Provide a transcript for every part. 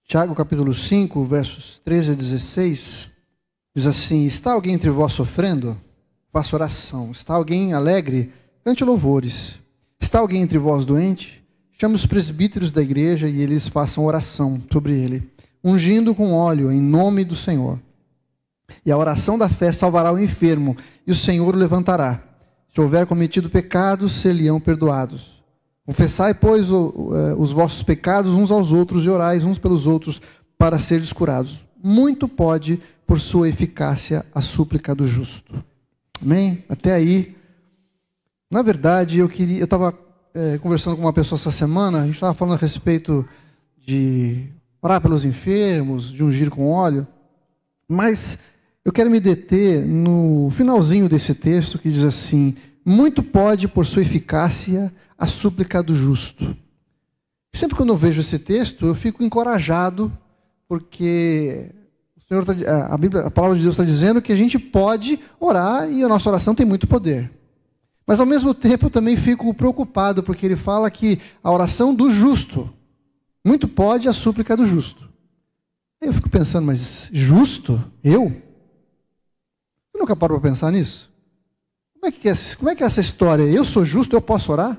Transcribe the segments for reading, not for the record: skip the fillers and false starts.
Tiago capítulo 5, versos 13 a 16, diz assim: está alguém entre vós sofrendo? Faça oração. Está alguém alegre? Cante louvores. Está alguém entre vós doente? Chame os presbíteros da igreja e eles façam oração sobre ele, ungindo com óleo em nome do Senhor. E a oração da fé salvará o enfermo, e o Senhor o levantará. Se houver cometido pecados, ser-lhe-ão perdoados. Confessai, pois, os vossos pecados uns aos outros e orais uns pelos outros para seres curados. Muito pode, por sua eficácia, a súplica do justo. Amém? Até aí. Na verdade, eu estava conversando com uma pessoa essa semana, a gente estava falando a respeito de orar pelos enfermos, de ungir com óleo, mas eu quero me deter no finalzinho desse texto que diz assim: muito pode, por sua eficácia, a súplica do justo. Sempre quando eu vejo esse texto, eu fico encorajado, porque o Senhor a palavra de Deus está dizendo que a gente pode orar e a nossa oração tem muito poder. Mas ao mesmo tempo eu também fico preocupado, porque ele fala que a oração do justo, muito pode a súplica do justo. Aí eu fico pensando, mas justo? Eu? Eu nunca paro para pensar nisso. Como é que é essa história? Eu sou justo, eu posso orar?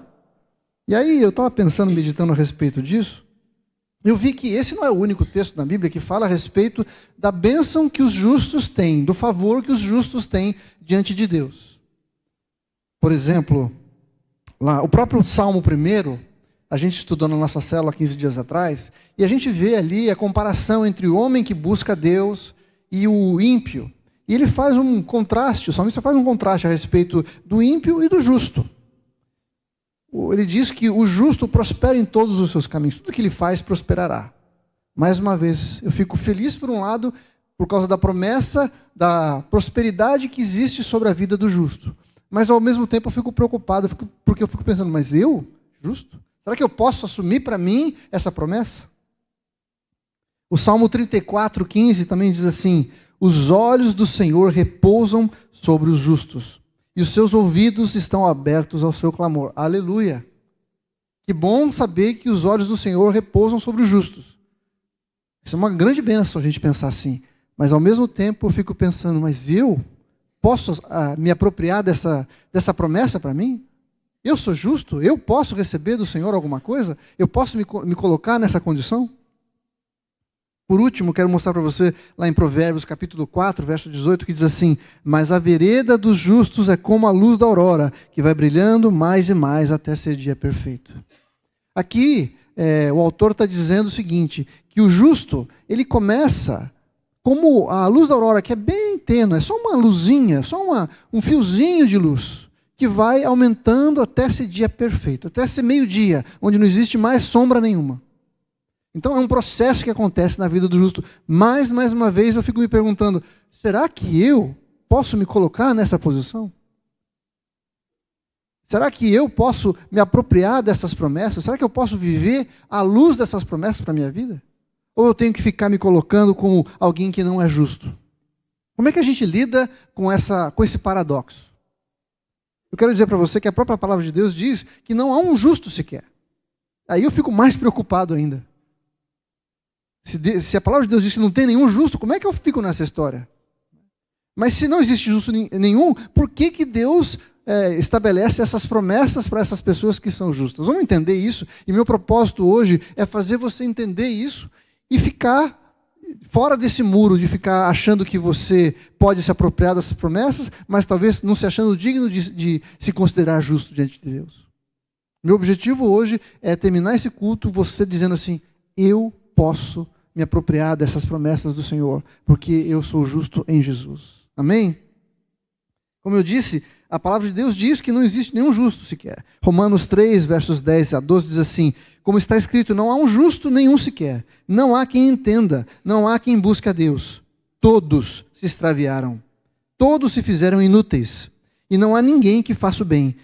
E aí eu estava pensando, meditando a respeito disso, eu vi que esse não é o único texto na Bíblia que fala a respeito da bênção que os justos têm, do favor que os justos têm diante de Deus. Por exemplo, lá, o próprio Salmo 1, a gente estudou na nossa célula 15 dias atrás, e a gente vê ali a comparação entre o homem que busca Deus e o ímpio. E ele faz um contraste, o salmista faz um contraste a respeito do ímpio e do justo. Ele diz que o justo prospera em todos os seus caminhos, tudo que ele faz prosperará. Mais uma vez, eu fico feliz por um lado, por causa da promessa da prosperidade que existe sobre a vida do justo. Mas ao mesmo tempo eu fico preocupado, porque eu fico pensando, mas eu, justo? Será que eu posso assumir para mim essa promessa? O Salmo 34:15 também diz assim: os olhos do Senhor repousam sobre os justos, e os seus ouvidos estão abertos ao seu clamor. Aleluia! Que bom saber que os olhos do Senhor repousam sobre os justos. Isso é uma grande bênção a gente pensar assim. Mas ao mesmo tempo eu fico pensando, mas eu posso me apropriar dessa promessa para mim? Eu sou justo? Eu posso receber do Senhor alguma coisa? Eu posso me colocar nessa condição? Por último, quero mostrar para você, lá em Provérbios, capítulo 4, verso 18, que diz assim: mas a vereda dos justos é como a luz da aurora, que vai brilhando mais e mais até ser dia perfeito. Aqui, o autor está dizendo o seguinte, que o justo, ele começa como a luz da aurora, que é bem tênue, é só uma luzinha, só um fiozinho de luz, que vai aumentando até ser dia perfeito, até ser meio-dia, onde não existe mais sombra nenhuma. Então é um processo que acontece na vida do justo. Mas, mais uma vez, eu fico me perguntando, será que eu posso me colocar nessa posição? Será que eu posso me apropriar dessas promessas? Será que eu posso viver à luz dessas promessas para a minha vida? Ou eu tenho que ficar me colocando como alguém que não é justo? Como é que a gente lida com esse paradoxo? Eu quero dizer para você que a própria palavra de Deus diz que não há um justo sequer. Aí eu fico mais preocupado ainda. Se a palavra de Deus diz que não tem nenhum justo, como é que eu fico nessa história? Mas se não existe justo nenhum, por que Deus estabelece essas promessas para essas pessoas que são justas? Vamos entender isso, e meu propósito hoje é fazer você entender isso e ficar fora desse muro, de ficar achando que você pode se apropriar dessas promessas, mas talvez não se achando digno de se considerar justo diante de Deus. Meu objetivo hoje é terminar esse culto você dizendo assim: eu posso me apropriar dessas promessas do Senhor, porque eu sou justo em Jesus. Amém? Como eu disse, a palavra de Deus diz que não existe nenhum justo sequer. Romanos 3, versos 10 a 12 diz assim: como está escrito, não há um justo nenhum sequer, não há quem entenda, não há quem busque a Deus. Todos se extraviaram, todos se fizeram inúteis, e não há ninguém que faça o bem,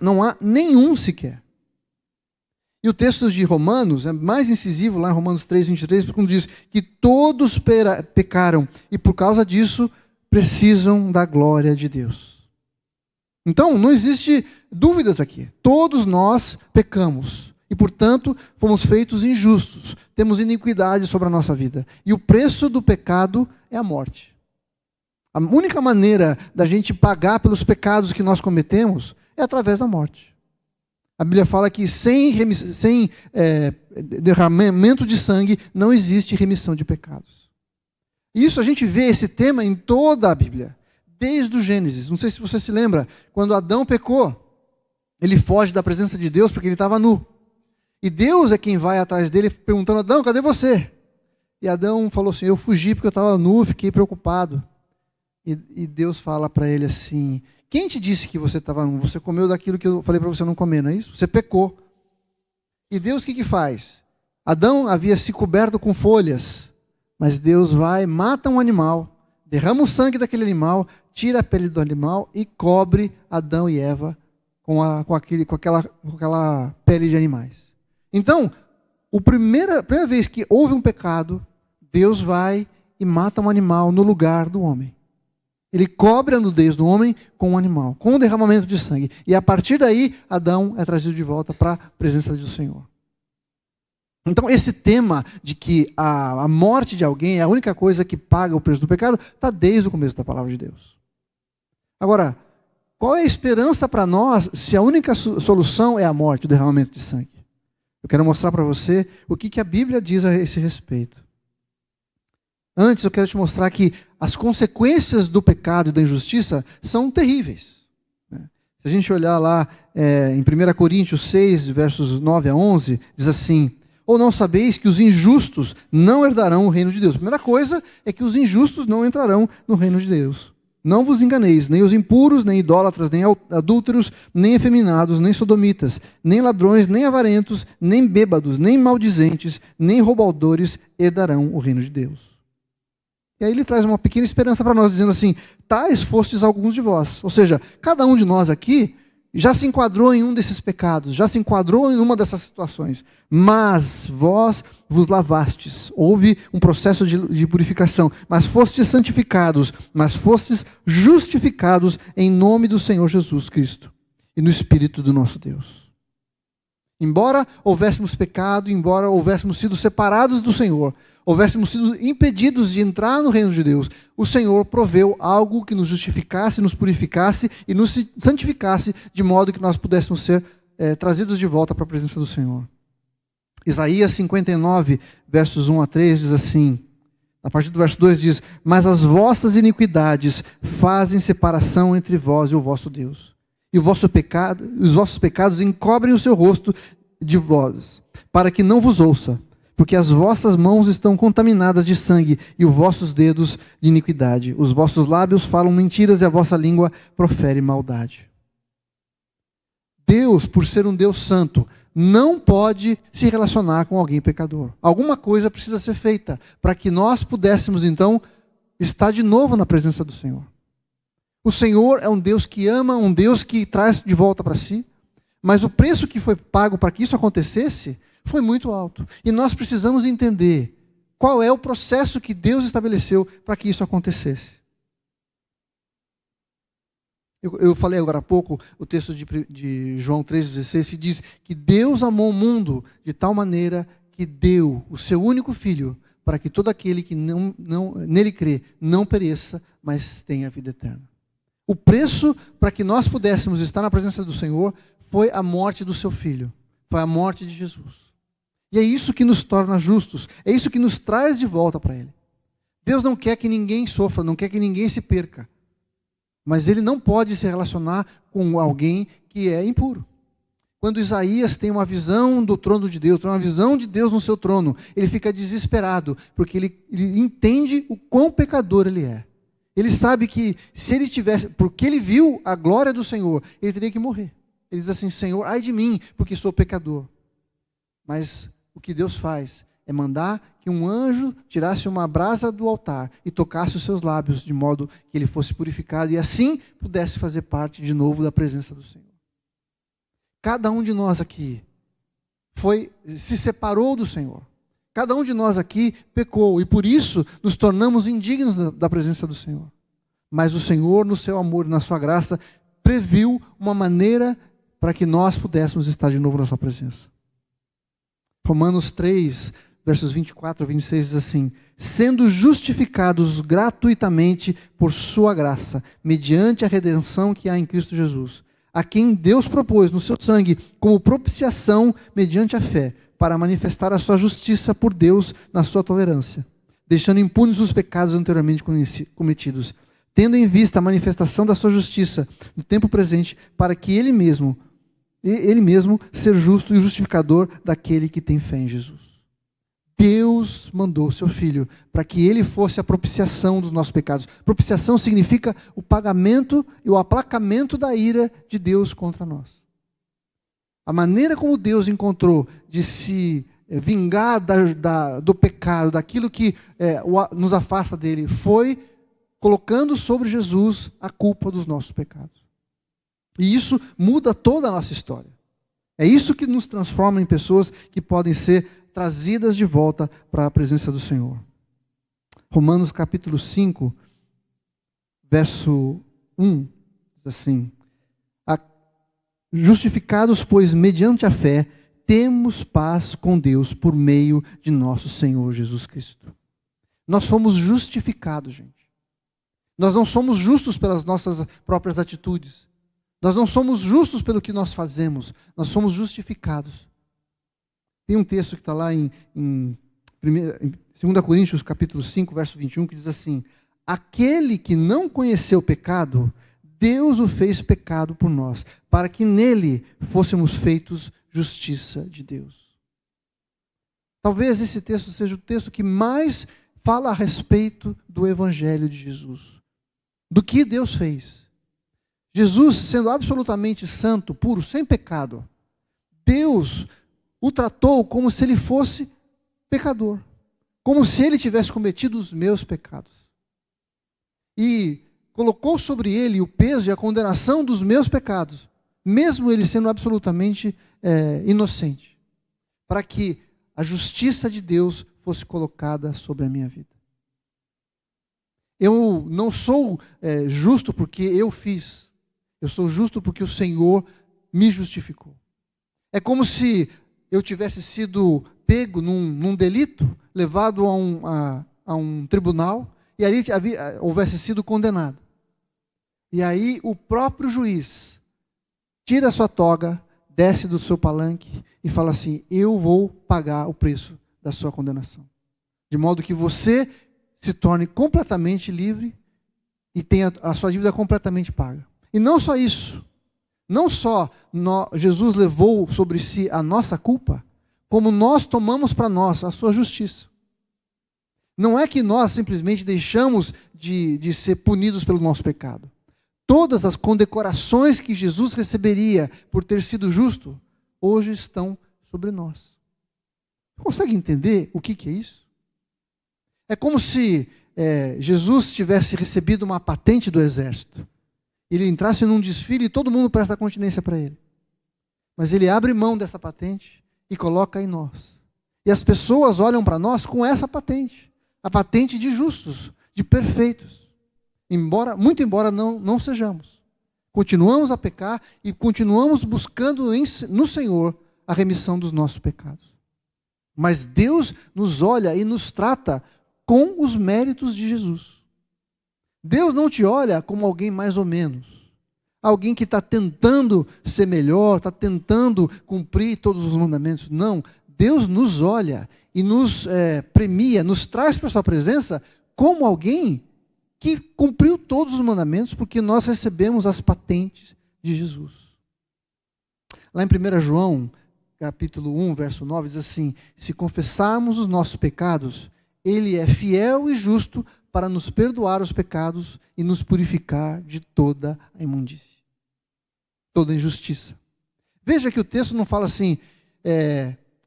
não há nenhum sequer. E o texto de Romanos é mais incisivo, lá em Romanos 3, 23, quando diz que todos pecaram e por causa disso precisam da glória de Deus. Então, não existe dúvidas aqui. Todos nós pecamos e, portanto, fomos feitos injustos. temos iniquidade sobre a nossa vida. E o preço do pecado é a morte. A única maneira da gente pagar pelos pecados que nós cometemos é através da morte. A Bíblia fala que sem derramamento de sangue não existe remissão de pecados. Isso a gente vê esse tema em toda a Bíblia, desde o Gênesis. Não sei se você se lembra, quando Adão pecou, ele foge da presença de Deus porque ele estava nu. E Deus é quem vai atrás dele perguntando: Adão, cadê você? E Adão falou assim: eu fugi porque eu estava nu, fiquei preocupado. E Deus fala para ele assim: quem te disse que você estava nu? Você comeu daquilo que eu falei para você não comer, não é isso? Você pecou. E Deus o que faz? Adão havia se coberto com folhas, mas Deus vai, mata um animal, derrama o sangue daquele animal, tira a pele do animal e cobre Adão e Eva com aquela pele de animais. Então, a primeira vez que houve um pecado, Deus vai e mata um animal no lugar do homem. Ele cobre a nudez do homem com um animal, com o derramamento de sangue. E a partir daí, Adão é trazido de volta para a presença do Senhor. Então, esse tema de que a morte de alguém é a única coisa que paga o preço do pecado, está desde o começo da palavra de Deus. Agora, qual é a esperança para nós se a única solução é a morte, o derramamento de sangue? Eu quero mostrar para você o que a Bíblia diz a esse respeito. Antes, eu quero te mostrar que as consequências do pecado e da injustiça são terríveis. Se a gente olhar lá em 1 Coríntios 6, versos 9 a 11, diz assim: ou não sabeis que os injustos não herdarão o reino de Deus? A primeira coisa é que os injustos não entrarão no reino de Deus. Não vos enganeis, nem os impuros, nem idólatras, nem adúlteros, nem efeminados, nem sodomitas, nem ladrões, nem avarentos, nem bêbados, nem maldizentes, nem roubadores herdarão o reino de Deus. E aí ele traz uma pequena esperança para nós, dizendo assim: tais fostes alguns de vós. Ou seja, cada um de nós aqui já se enquadrou em um desses pecados, já se enquadrou em uma dessas situações. Mas vós vos lavastes. Houve um processo de purificação. Mas fostes santificados, mas fostes justificados em nome do Senhor Jesus Cristo e no Espírito do nosso Deus. Embora houvéssemos pecado, embora houvéssemos sido separados do Senhor, houvéssemos sido impedidos de entrar no reino de Deus, o Senhor proveu algo que nos justificasse, nos purificasse e nos santificasse, de modo que nós pudéssemos ser trazidos de volta para a presença do Senhor. Isaías 59, versos 1 a 3, diz assim, a partir do verso 2 diz: mas as vossas iniquidades fazem separação entre vós e o vosso Deus. E os vossos pecados encobrem o seu rosto de vós, para que não vos ouça, porque as vossas mãos estão contaminadas de sangue e os vossos dedos de iniquidade. Os vossos lábios falam mentiras e a vossa língua profere maldade. Deus, por ser um Deus santo, não pode se relacionar com alguém pecador. Alguma coisa precisa ser feita para que nós pudéssemos, então, estar de novo na presença do Senhor. O Senhor é um Deus que ama, um Deus que traz de volta para si, mas o preço que foi pago para que isso acontecesse foi muito alto. E nós precisamos entender qual é o processo que Deus estabeleceu para que isso acontecesse. Eu falei agora há pouco o texto de João 3,16, que diz que Deus amou o mundo de tal maneira que deu o seu único Filho, para que todo aquele que nele crê não pereça, mas tenha vida eterna. O preço para que nós pudéssemos estar na presença do Senhor foi a morte do seu Filho, foi a morte de Jesus. E é isso que nos torna justos, é isso que nos traz de volta para Ele. Deus não quer que ninguém sofra, não quer que ninguém se perca, mas Ele não pode se relacionar com alguém que é impuro. Quando Isaías tem uma visão do trono de Deus, tem uma visão de Deus no seu trono, ele fica desesperado, porque ele entende o quão pecador ele é. Ele sabe que se ele tivesse, porque ele viu a glória do Senhor, ele teria que morrer. Ele diz assim: Senhor, ai de mim, porque sou pecador. Mas o que Deus faz é mandar que um anjo tirasse uma brasa do altar e tocasse os seus lábios, de modo que ele fosse purificado e assim pudesse fazer parte de novo da presença do Senhor. Cada um de nós aqui se separou do Senhor. Cada um de nós aqui pecou e por isso nos tornamos indignos da presença do Senhor. Mas o Senhor, no seu amor e na sua graça, previu uma maneira para que nós pudéssemos estar de novo na sua presença. Romanos 3, versos 24 a 26 diz assim: sendo justificados gratuitamente por sua graça, mediante a redenção que há em Cristo Jesus, a quem Deus propôs no seu sangue como propiciação mediante a fé, para manifestar a sua justiça por Deus na sua tolerância, deixando impunes os pecados anteriormente cometidos, tendo em vista a manifestação da sua justiça no tempo presente, para que ele mesmo ser justo e justificador daquele que tem fé em Jesus. Deus mandou seu Filho para que ele fosse a propiciação dos nossos pecados. Propiciação significa o pagamento e o aplacamento da ira de Deus contra nós. A maneira como Deus encontrou de se vingar do pecado, daquilo que nos afasta dele, foi colocando sobre Jesus a culpa dos nossos pecados. E isso muda toda a nossa história. É isso que nos transforma em pessoas que podem ser trazidas de volta para a presença do Senhor. Romanos capítulo 5, verso 1, diz assim: justificados, pois, mediante a fé, temos paz com Deus por meio de nosso Senhor Jesus Cristo. Nós fomos justificados, gente. Nós não somos justos pelas nossas próprias atitudes. Nós não somos justos pelo que nós fazemos. Nós somos justificados. Tem um texto que está lá em 2 Coríntios capítulo 5, verso 21, que diz assim: aquele que não conheceu o pecado, Deus o fez pecado por nós, para que nele fôssemos feitos justiça de Deus. Talvez esse texto seja o texto que mais fala a respeito do Evangelho de Jesus, do que Deus fez. Jesus, sendo absolutamente santo, puro, sem pecado, Deus o tratou como se ele fosse pecador, como se ele tivesse cometido os meus pecados. E colocou sobre ele o peso e a condenação dos meus pecados, mesmo ele sendo absolutamente inocente, para que a justiça de Deus fosse colocada sobre a minha vida. Eu não sou justo porque eu fiz, eu sou justo porque o Senhor me justificou. É como se eu tivesse sido pego num delito, levado a um tribunal, e ali houvesse sido condenado. E aí o próprio juiz tira a sua toga, desce do seu palanque e fala assim: eu vou pagar o preço da sua condenação. De modo que você se torne completamente livre e tenha a sua dívida completamente paga. E não só isso, não só Jesus levou sobre si a nossa culpa, como nós tomamos para nós a sua justiça. Não é que nós simplesmente deixamos de ser punidos pelo nosso pecado. Todas as condecorações que Jesus receberia por ter sido justo, hoje estão sobre nós. Consegue entender o que é isso? É como se Jesus tivesse recebido uma patente do exército. Ele entrasse num desfile e todo mundo presta continência para ele. Mas ele abre mão dessa patente e coloca em nós. E as pessoas olham para nós com essa patente. A patente de justos, de perfeitos. Muito embora não sejamos. Continuamos a pecar e continuamos buscando no Senhor a remissão dos nossos pecados. Mas Deus nos olha e nos trata com os méritos de Jesus. Deus não te olha como alguém mais ou menos. Alguém que está tentando ser melhor, está tentando cumprir todos os mandamentos. Não, Deus nos olha e nos premia, nos traz para a sua presença como alguém que cumpriu todos os mandamentos, porque nós recebemos as patentes de Jesus. Lá em 1 João, capítulo 1, verso 9, diz assim: se confessarmos os nossos pecados, Ele é fiel e justo para nos perdoar os pecados e nos purificar de toda a imundície, toda a injustiça. Veja que o texto não fala assim,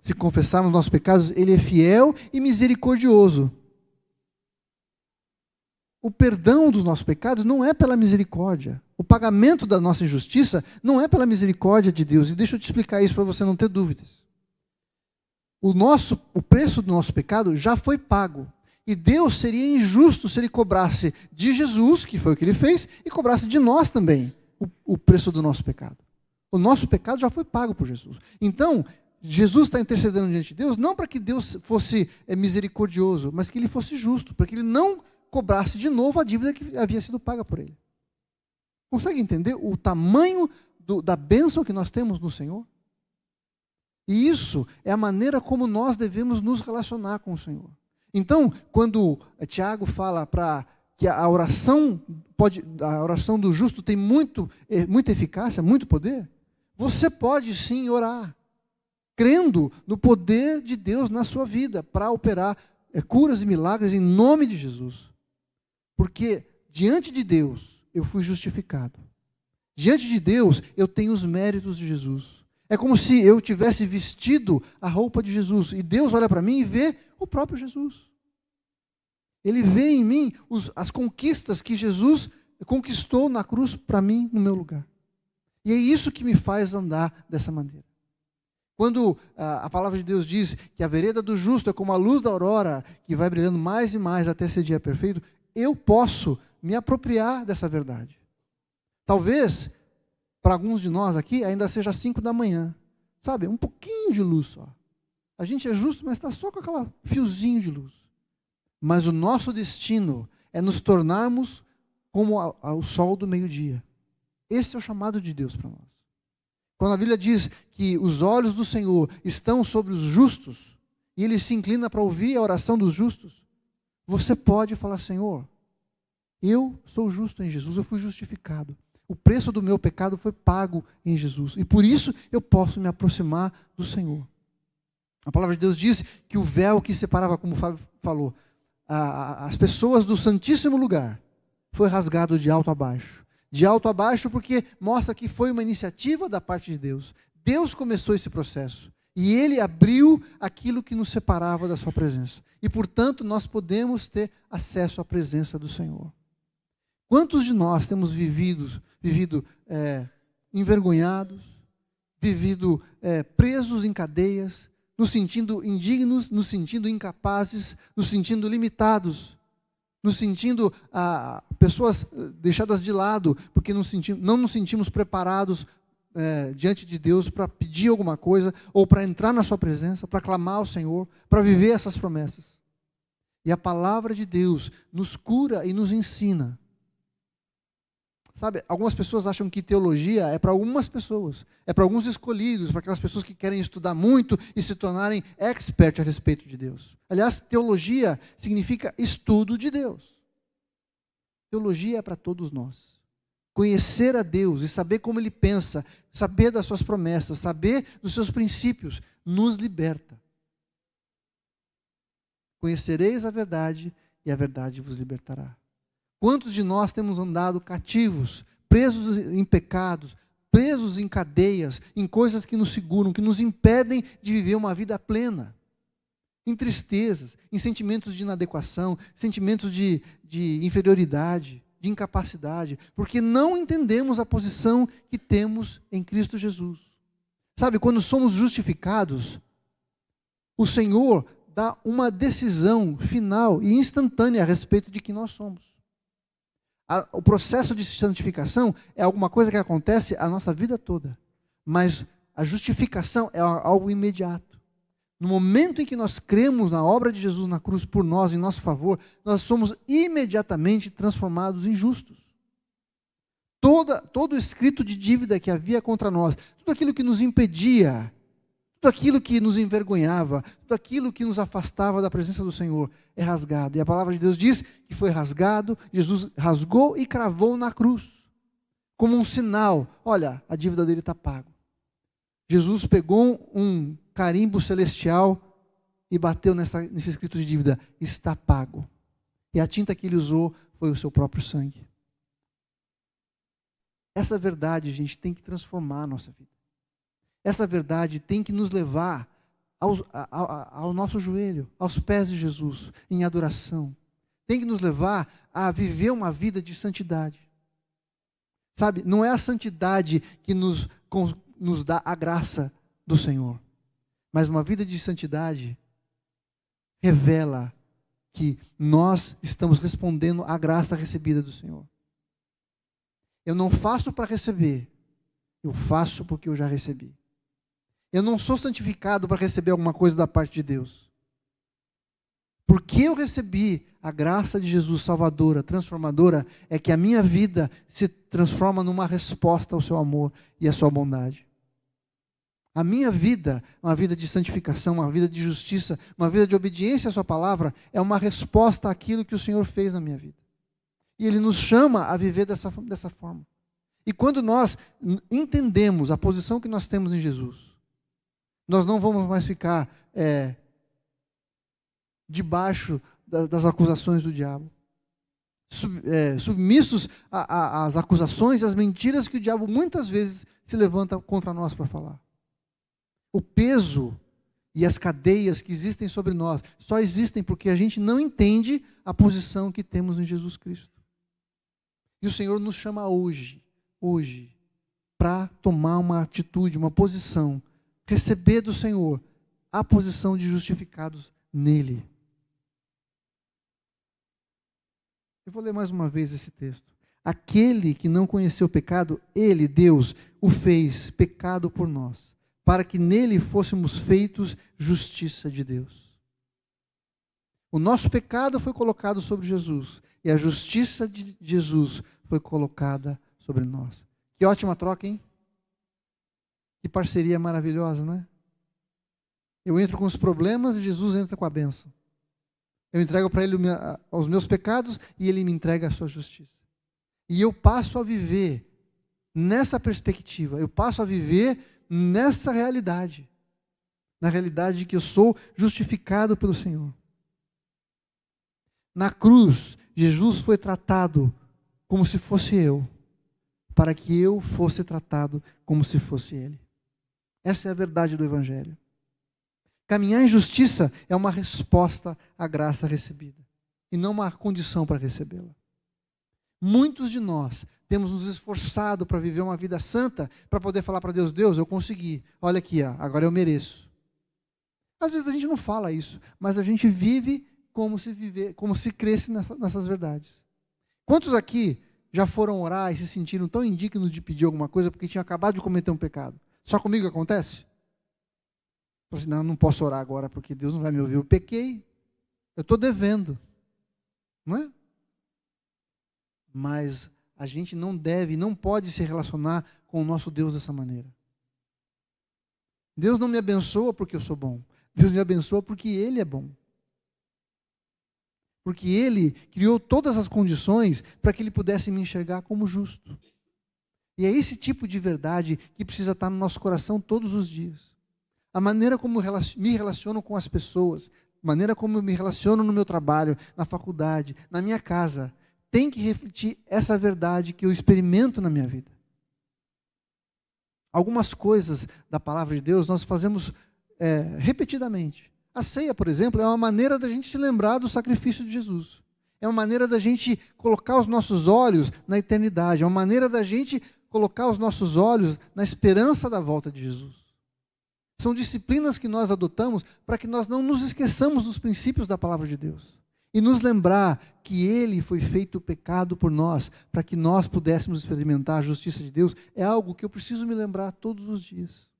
se confessarmos os nossos pecados, Ele é fiel e misericordioso. O perdão dos nossos pecados não é pela misericórdia. O pagamento da nossa injustiça não é pela misericórdia de Deus. E deixa eu te explicar isso para você não ter dúvidas. O preço do nosso pecado já foi pago. E Deus seria injusto se Ele cobrasse de Jesus, que foi o que Ele fez, e cobrasse de nós também o preço do nosso pecado. O nosso pecado já foi pago por Jesus. Então, Jesus está intercedendo diante de Deus, não para que Deus fosse misericordioso, mas que ele fosse justo, para que ele não cobrasse de novo a dívida que havia sido paga por ele. Consegue entender o tamanho da bênção que nós temos no Senhor? E isso é a maneira como nós devemos nos relacionar com o Senhor. Então, quando Tiago fala que a oração do justo tem muita eficácia, muito poder, você pode sim orar, crendo no poder de Deus na sua vida, para operar curas e milagres em nome de Jesus. Porque diante de Deus eu fui justificado. Diante de Deus eu tenho os méritos de Jesus. É como se eu tivesse vestido a roupa de Jesus, e Deus olha para mim e vê o próprio Jesus. Ele vê em mim as conquistas que Jesus conquistou na cruz para mim, no meu lugar. E é isso que me faz andar dessa maneira. Quando a palavra de Deus diz que a vereda do justo é como a luz da aurora, que vai brilhando mais e mais até ser dia perfeito, eu posso me apropriar dessa verdade. Talvez, para alguns de nós aqui, ainda seja 5 da manhã. Sabe, um pouquinho de luz só. A gente é justo, mas está só com aquele fiozinho de luz. Mas o nosso destino é nos tornarmos como o sol do meio-dia. Esse é o chamado de Deus para nós. Quando a Bíblia diz que os olhos do Senhor estão sobre os justos, e Ele se inclina para ouvir a oração dos justos, você pode falar: Senhor, eu sou justo em Jesus, eu fui justificado. O preço do meu pecado foi pago em Jesus. E por isso eu posso me aproximar do Senhor. A palavra de Deus diz que o véu que separava, como o Fábio falou, as pessoas do Santíssimo Lugar, foi rasgado de alto a baixo. De alto a baixo porque mostra que foi uma iniciativa da parte de Deus. Deus começou esse processo. E Ele abriu aquilo que nos separava da sua presença. E portanto nós podemos ter acesso à presença do Senhor. Quantos de nós temos vivido envergonhados, vivido presos em cadeias, nos sentindo indignos, nos sentindo incapazes, nos sentindo limitados, nos sentindo pessoas deixadas de lado, porque não nos sentimos preparados diante de Deus para pedir alguma coisa, ou para entrar na sua presença, para clamar ao Senhor, para viver essas promessas. E a palavra de Deus nos cura e nos ensina. Sabe, algumas pessoas acham que teologia é para algumas pessoas, é para alguns escolhidos, para aquelas pessoas que querem estudar muito e se tornarem expert a respeito de Deus. Aliás, teologia significa estudo de Deus. Teologia é para todos nós. Conhecer a Deus e saber como Ele pensa, saber das suas promessas, saber dos seus princípios, nos liberta. Conhecereis a verdade e a verdade vos libertará. Quantos de nós temos andado cativos, presos em pecados, presos em cadeias, em coisas que nos seguram, que nos impedem de viver uma vida plena? Em tristezas, em sentimentos de inadequação, sentimentos de inferioridade, de incapacidade, porque não entendemos a posição que temos em Cristo Jesus. Sabe, quando somos justificados, o Senhor dá uma decisão final e instantânea a respeito de quem nós somos. O processo de santificação é alguma coisa que acontece a nossa vida toda, mas a justificação é algo imediato. No momento em que nós cremos na obra de Jesus na cruz por nós, em nosso favor, nós somos imediatamente transformados em justos. Todo o escrito de dívida que havia contra nós, tudo aquilo que nos impedia, tudo aquilo que nos envergonhava, tudo aquilo que nos afastava da presença do Senhor, é rasgado. E a palavra de Deus diz que foi rasgado, Jesus rasgou e cravou na cruz, como um sinal: olha, a dívida dele está paga. Jesus pegou um carimbo celestial e bateu nesse escrito de dívida: está pago. E a tinta que ele usou foi o seu próprio sangue. Essa verdade, gente, tem que transformar a nossa vida. Essa verdade tem que nos levar ao nosso joelho, aos pés de Jesus, em adoração. Tem que nos levar a viver uma vida de santidade. Sabe, não é a santidade que nos dá a graça do Senhor, mas uma vida de santidade revela que nós estamos respondendo à graça recebida do Senhor. Eu não faço para receber, eu faço porque eu já recebi. Eu não sou santificado para receber alguma coisa da parte de Deus. Porque eu recebi a graça de Jesus salvadora, transformadora, é que a minha vida se transforma numa resposta ao seu amor e à sua bondade. A minha vida, uma vida de santificação, uma vida de justiça, uma vida de obediência à sua palavra, é uma resposta àquilo que o Senhor fez na minha vida. E Ele nos chama a viver dessa forma. E quando nós entendemos a posição que nós temos em Jesus, nós não vamos mais ficar debaixo das acusações do diabo, submissos às acusações e às mentiras que o diabo muitas vezes se levanta contra nós para falar. O peso e as cadeias que existem sobre nós só existem porque a gente não entende a posição que temos em Jesus Cristo. E o Senhor nos chama hoje, para tomar uma atitude, uma posição, receber do Senhor a posição de justificados nele. Eu vou ler mais uma vez esse texto. Aquele que não conheceu o pecado, Ele, Deus, o fez pecado por nós, para que nele fôssemos feitos justiça de Deus. O nosso pecado foi colocado sobre Jesus, e a justiça de Jesus foi colocada sobre nós. Que ótima troca, hein? Que parceria maravilhosa, não é? Eu entro com os problemas e Jesus entra com a bênção. Eu entrego para Ele os meus pecados e Ele me entrega a sua justiça. E eu passo a viver nessa perspectiva, eu passo a viver nessa realidade, na realidade de que eu sou justificado pelo Senhor. Na cruz, Jesus foi tratado como se fosse eu, para que eu fosse tratado como se fosse Ele. Essa é a verdade do Evangelho. Caminhar em justiça é uma resposta à graça recebida, e não uma condição para recebê-la. Muitos de nós temos nos esforçado para viver uma vida santa, para poder falar para Deus, Deus, eu consegui, olha aqui, agora eu mereço. Às vezes a gente não fala isso, mas a gente vive como se cresce nessas verdades. Quantos aqui já foram orar e se sentiram tão indignos de pedir alguma coisa porque tinham acabado de cometer um pecado? Só comigo acontece? Assim, não posso orar agora porque Deus não vai me ouvir, eu pequei, eu estou devendo, não é? Mas a gente não deve, não pode se relacionar com o nosso Deus dessa maneira. Deus não me abençoa porque eu sou bom, Deus me abençoa porque Ele é bom. Porque Ele criou todas as condições para que Ele pudesse me enxergar como justo. E é esse tipo de verdade que precisa estar no nosso coração todos os dias. A maneira como me relaciono com as pessoas, a maneira como eu me relaciono no meu trabalho, na faculdade, na minha casa, tem que refletir essa verdade que eu experimento na minha vida. Algumas coisas da palavra de Deus nós fazemos repetidamente. A ceia, por exemplo, é uma maneira da gente se lembrar do sacrifício de Jesus. É uma maneira da gente colocar os nossos olhos na eternidade. É uma maneira da gente colocar os nossos olhos na esperança da volta de Jesus. São disciplinas que nós adotamos para que nós não nos esqueçamos dos princípios da palavra de Deus. E nos lembrar que Ele foi feito pecado por nós, para que nós pudéssemos experimentar a justiça de Deus, é algo que eu preciso me lembrar todos os dias.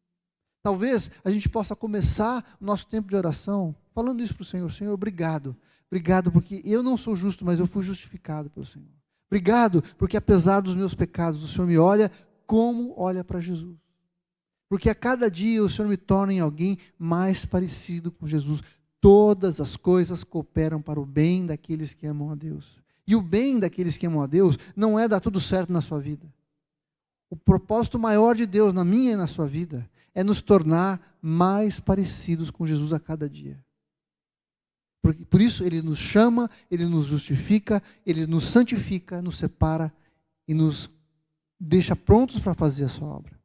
Talvez a gente possa começar o nosso tempo de oração falando isso para o Senhor. Senhor, obrigado. Obrigado porque eu não sou justo, mas eu fui justificado pelo Senhor. Obrigado porque apesar dos meus pecados, o Senhor me olha como olha para Jesus. Porque a cada dia o Senhor me torna em alguém mais parecido com Jesus. Todas as coisas cooperam para o bem daqueles que amam a Deus. E o bem daqueles que amam a Deus não é dar tudo certo na sua vida. O propósito maior de Deus na minha e na sua vida é nos tornar mais parecidos com Jesus a cada dia. Por isso Ele nos chama, Ele nos justifica, Ele nos santifica, nos separa e nos deixa prontos para fazer a sua obra.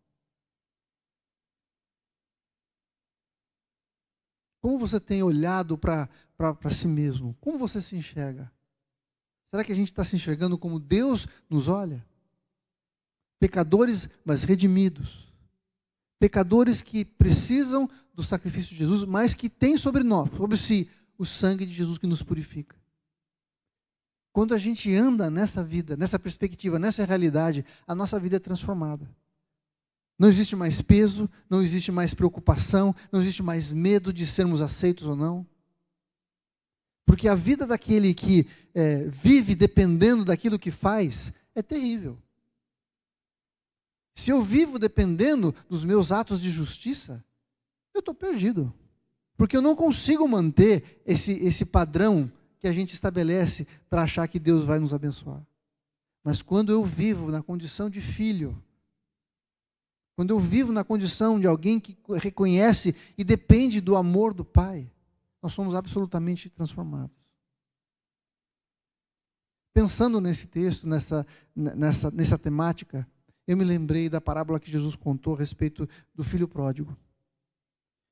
Como você tem olhado para si mesmo? Como você se enxerga? Será que a gente está se enxergando como Deus nos olha? Pecadores, mas redimidos. Pecadores que precisam do sacrifício de Jesus, mas que têm sobre nós, sobre si, o sangue de Jesus que nos purifica. Quando a gente anda nessa vida, nessa perspectiva, nessa realidade, a nossa vida é transformada. Não existe mais peso, não existe mais preocupação, não existe mais medo de sermos aceitos ou não. Porque a vida daquele que vive dependendo daquilo que faz é terrível. Se eu vivo dependendo dos meus atos de justiça, eu estou perdido. Porque eu não consigo manter esse padrão que a gente estabelece para achar que Deus vai nos abençoar. Mas quando eu vivo na condição de filho, quando eu vivo na condição de alguém que reconhece e depende do amor do Pai, nós somos absolutamente transformados. Pensando nesse texto, nessa temática, eu me lembrei da parábola que Jesus contou a respeito do filho pródigo.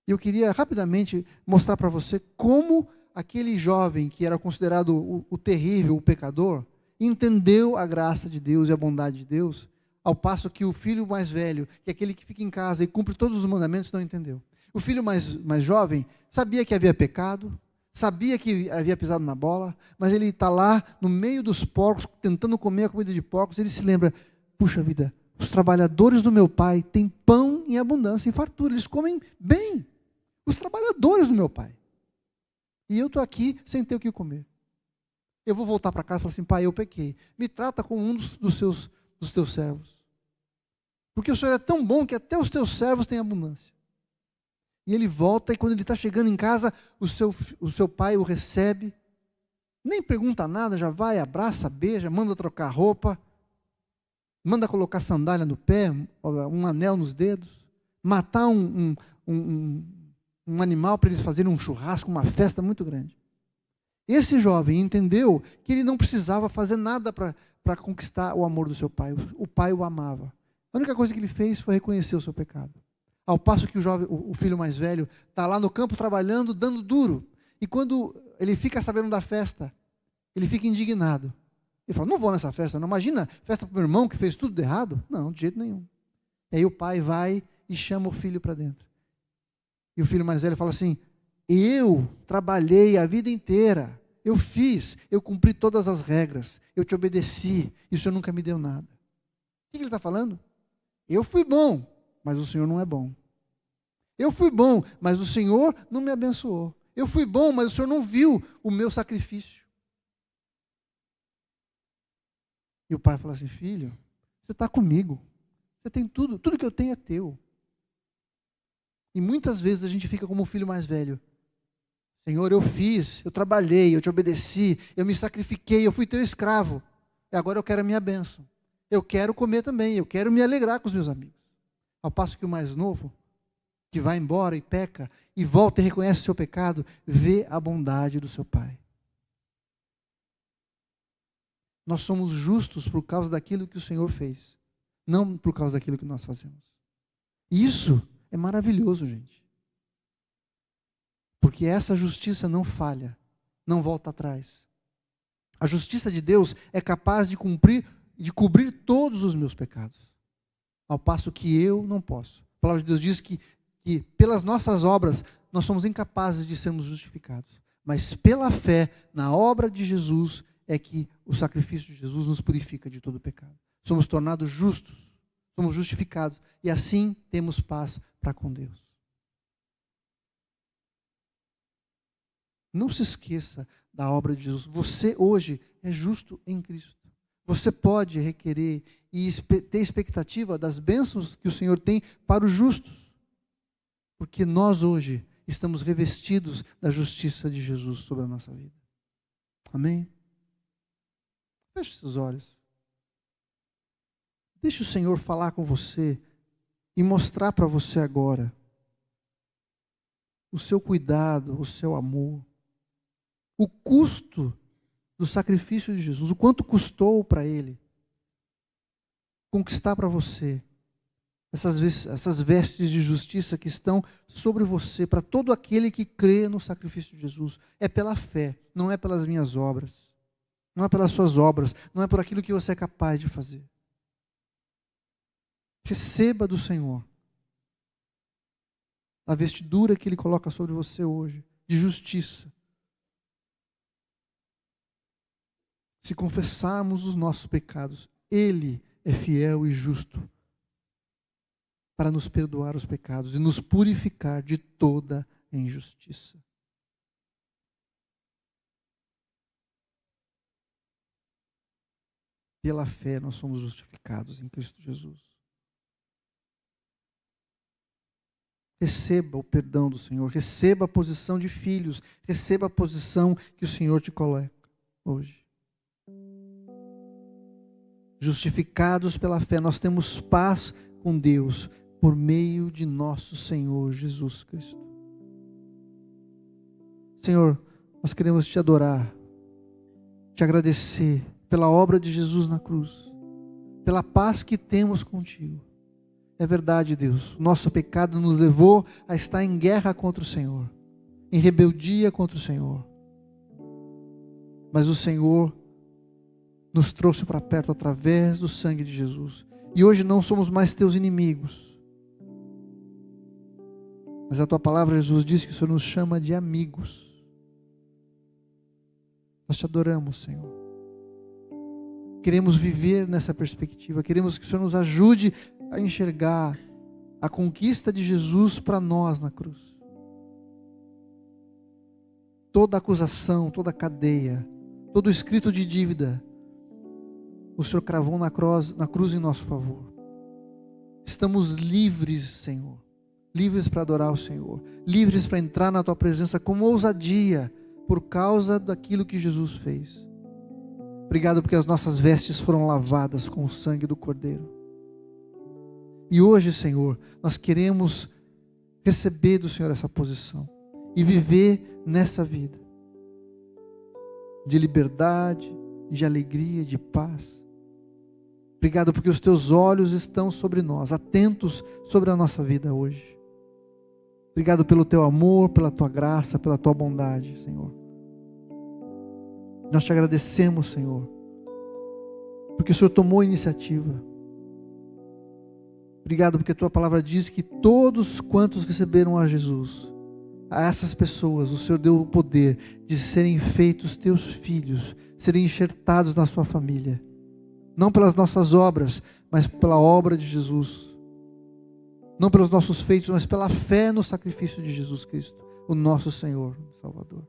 E eu queria rapidamente mostrar para você como aquele jovem que era considerado o terrível, o pecador, entendeu a graça de Deus e a bondade de Deus, ao passo que o filho mais velho, que é aquele que fica em casa e cumpre todos os mandamentos, não entendeu. O filho mais jovem sabia que havia pecado, sabia que havia pisado na bola, mas ele está lá no meio dos porcos, tentando comer a comida de porcos, ele se lembra, puxa vida, os trabalhadores do meu pai têm pão em abundância, em fartura, eles comem bem. Os trabalhadores do meu pai. E eu estou aqui sem ter o que comer. Eu vou voltar para casa e falar assim, pai, eu pequei. Me trata como um dos teus servos. Porque o Senhor é tão bom que até os teus servos têm abundância. E ele volta e quando ele está chegando em casa, o seu pai o recebe. Nem pergunta nada, já vai, abraça, beija, manda trocar roupa. Manda colocar sandália no pé, um anel nos dedos. Matar um animal para eles fazerem um churrasco, uma festa muito grande. Esse jovem entendeu que ele não precisava fazer nada para conquistar o amor do seu pai. O pai o amava. A única coisa que ele fez foi reconhecer o seu pecado. Ao passo que o filho mais velho está lá no campo trabalhando, dando duro. E quando ele fica sabendo da festa, ele fica indignado. Ele fala, não vou nessa festa, não. Imagina, festa para o meu irmão que fez tudo de errado? Não, de jeito nenhum. E aí o pai vai e chama o filho para dentro. E o filho mais velho fala assim, eu trabalhei a vida inteira, eu cumpri todas as regras, eu te obedeci, e o Senhor nunca me deu nada. O que ele está falando? Eu fui bom, mas o Senhor não é bom. Eu fui bom, mas o Senhor não me abençoou. Eu fui bom, mas o Senhor não viu o meu sacrifício. E o pai fala assim, filho, você está comigo, você tem tudo que eu tenho é teu. E muitas vezes a gente fica como o filho mais velho. Senhor, eu fiz, eu trabalhei, eu te obedeci, eu me sacrifiquei, eu fui teu escravo. E agora eu quero a minha bênção. Eu quero comer também, eu quero me alegrar com os meus amigos. Ao passo que o mais novo, que vai embora e peca, e volta e reconhece o seu pecado, vê a bondade do seu pai. Nós somos justos por causa daquilo que o Senhor fez, não por causa daquilo que nós fazemos. Isso é maravilhoso, gente. Porque essa justiça não falha, não volta atrás. A justiça de Deus é capaz de cobrir todos os meus pecados, ao passo que eu não posso. A palavra de Deus diz que pelas nossas obras nós somos incapazes de sermos justificados, mas pela fé na obra de Jesus é que o sacrifício de Jesus nos purifica de todo pecado. Somos tornados justos, somos justificados e assim temos paz para com Deus. Não se esqueça da obra de Jesus. Você hoje é justo em Cristo. Você pode requerer e ter expectativa das bênçãos que o Senhor tem para os justos. Porque nós hoje estamos revestidos da justiça de Jesus sobre a nossa vida. Amém? Feche seus olhos. Deixe o Senhor falar com você e mostrar para você agora o seu cuidado, o seu amor. O custo do sacrifício de Jesus, o quanto custou para Ele conquistar para você essas vestes de justiça que estão sobre você, para todo aquele que crê no sacrifício de Jesus. É pela fé, não é pelas minhas obras, não é pelas suas obras, não é por aquilo que você é capaz de fazer. Receba do Senhor a vestidura que Ele coloca sobre você hoje, de justiça. Se confessarmos os nossos pecados, Ele é fiel e justo para nos perdoar os pecados e nos purificar de toda injustiça. Pela fé nós somos justificados em Cristo Jesus. Receba o perdão do Senhor, receba a posição de filhos, receba a posição que o Senhor te coloca hoje. Justificados pela fé, nós temos paz com Deus por meio de nosso Senhor Jesus Cristo. Senhor, nós queremos te adorar, te agradecer pela obra de Jesus na cruz, pela paz que temos contigo. É verdade, Deus, nosso pecado nos levou a estar em guerra contra o Senhor, em rebeldia contra o Senhor. Mas o Senhor nos trouxe para perto através do sangue de Jesus. E hoje não somos mais teus inimigos. Mas a tua palavra, Jesus, diz que o Senhor nos chama de amigos. Nós te adoramos, Senhor. Queremos viver nessa perspectiva. Queremos que o Senhor nos ajude a enxergar a conquista de Jesus para nós na cruz. Toda acusação, toda cadeia, todo escrito de dívida, o Senhor cravou na cruz em nosso favor. Estamos livres, Senhor. Livres para adorar o Senhor. Livres para entrar na tua presença com ousadia, por causa daquilo que Jesus fez. Obrigado porque as nossas vestes foram lavadas com o sangue do Cordeiro. E hoje, Senhor, nós queremos receber do Senhor essa posição e viver nessa vida de liberdade, de alegria, de paz. Obrigado porque os teus olhos estão sobre nós, atentos sobre a nossa vida hoje. Obrigado pelo teu amor, pela tua graça, pela tua bondade, Senhor. Nós te agradecemos, Senhor, porque o Senhor tomou a iniciativa. Obrigado porque a tua palavra diz que todos quantos receberam a Jesus, a essas pessoas o Senhor deu o poder de serem feitos teus filhos, serem enxertados na sua família. Não pelas nossas obras, mas pela obra de Jesus. Não pelos nossos feitos, mas pela fé no sacrifício de Jesus Cristo, o nosso Senhor e Salvador.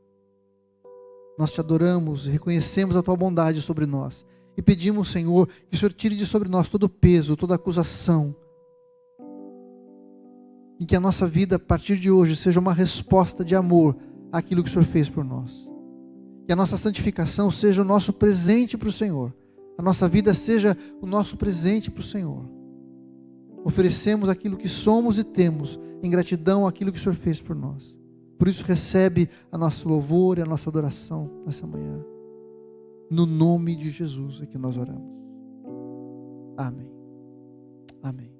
Nós te adoramos e reconhecemos a tua bondade sobre nós. E pedimos, Senhor, que o Senhor tire de sobre nós todo o peso, toda a acusação. E que a nossa vida, a partir de hoje, seja uma resposta de amor àquilo que o Senhor fez por nós. Que a nossa santificação seja o nosso presente para o Senhor. A nossa vida seja o nosso presente para o Senhor. Oferecemos aquilo que somos e temos em gratidão àquilo que o Senhor fez por nós. Por isso recebe a nosso louvor e a nossa adoração nessa manhã. No nome de Jesus é que nós oramos. Amém. Amém.